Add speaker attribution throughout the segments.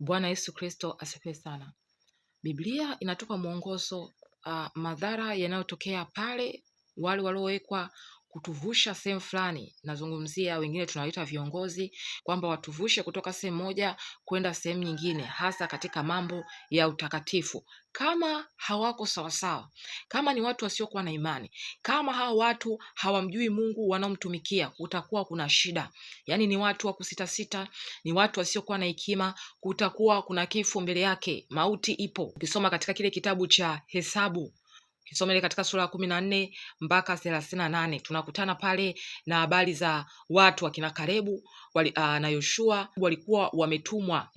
Speaker 1: Bwana Yesu Kristo asifiwe sana. Biblia inatupa mwongozo madhara yanayotokea pale wale waliowekwa kutuvusha sehemu fulani. Nazungumzia wengine tunawaita viongozi, kwamba watuvushe kutoka sehemu moja kwenda sehemu nyingine, hasa katika mambo ya utakatifu. Kama hawako sawasawa, kama ni watu wasiokuwa na imani, kama hao watu hawamjui Mungu wanaomtumikia, kutakuwa kuna shida. Yaani ni watu wa kusitasita, ni watu wasiokuwa na hekima, kutakuwa kuna kifo mbele yake, mauti ipo. Ukisoma katika kile kitabu cha Hesabu, ukisoma ile katika sura ya 14 mpaka 38, tunakutana pale na habari za watu wakina Kalebu na Yoshua walikuwa wametumwa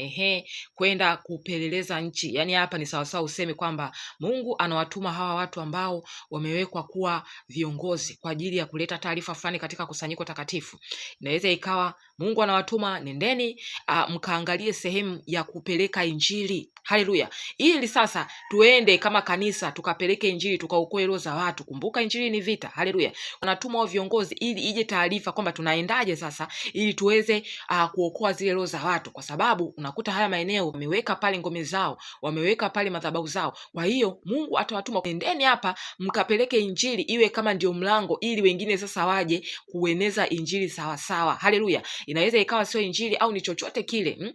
Speaker 1: kwenda kupeleleza nchi. Yaani hapa ni sawasawa useme kwamba Mungu anawatuma hawa watu ambao wamewekwa kuwa viongozi kwa ajili ya kuleta taarifa fulani katika kusanyiko takatifu. Inaweza ikawa Mungu anawatuma, nendeni mkaangalie sehemu ya kupeleka injili. Haleluya. Ili sasa tuende kama kanisa tukapeleke injili, tukaokoe roho za watu. Kumbuka injili ni vita. Haleluya. Wanatuma wa viongozi ili ije taarifa kwamba tunaendaje sasa ili tuweze kuokoa zile roho za watu, kwa sababu unakuta haya maeneo wameweka pale ngome zao, wameweka pale madhabahu zao. Kwa hiyo Mungu atawatuma, nendeni hapa mkapeleke injili, iwe kama ndio mlango ili wengine sasa waje kueneza injili sawa sawa. Haleluya. Inaweza ikawa sio injili au ni chochote kile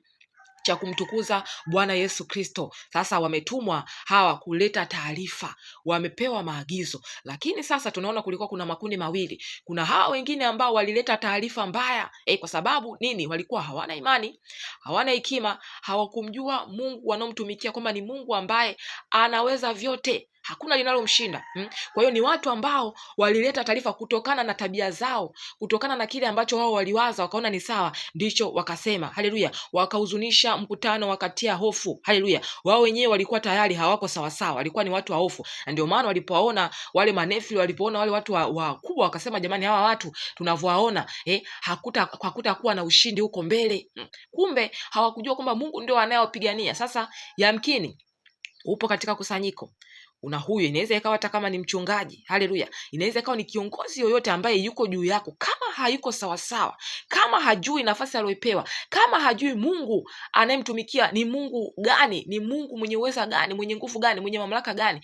Speaker 1: cha kumtukuza Bwana Yesu Kristo. Sasa wametumwa hawa kuleta taarifa, wamepewa maagizo. Lakini sasa tunaona kulikuwa kuna makundi mawili. Kuna hawa wengine ambao walileta taarifa mbaya. Kwa sababu nini? Walikuwa hawana imani, hawana hekima, hawakumjua Mungu wanaomtumikia kwamba ni Mungu ambaye anaweza vyote, hakuna linalomshinda. Kwa hiyo ni watu ambao walileta taarifa kutokana na tabia zao, kutokana na kile ambacho wao waliwaza, wakaona ni sawa, ndicho wakasema. Haleluya. Wakahuzunisha mkutano, wakatia hofu. Haleluya. Wao wenyewe walikuwa tayari hawako sawa sawa, walikuwa ni watu wa hofu. Na ndio maana walipoona wale manefi, walipoona wale watu wakubwa, wakasema jamani, hawa watu tunavyowaona hakutakuwa na ushindi huko mbele. Kumbe hawakujua kwamba Mungu ndio anayewapigania. Sasa yamkini upo katika kusanyiko, una huyo, inaweza ikawa hata kama ni mchungaji. Haleluya. Inaweza ikawa ni kiongozi yoyote ambaye yuko juu yako, kama hayuko sawa sawa, kama hajui nafasi aliyopewa, kama hajui Mungu anayemtumikia ni Mungu gani, ni Mungu mwenye uweza gani, mwenye nguvu gani, mwenye mamlaka gani,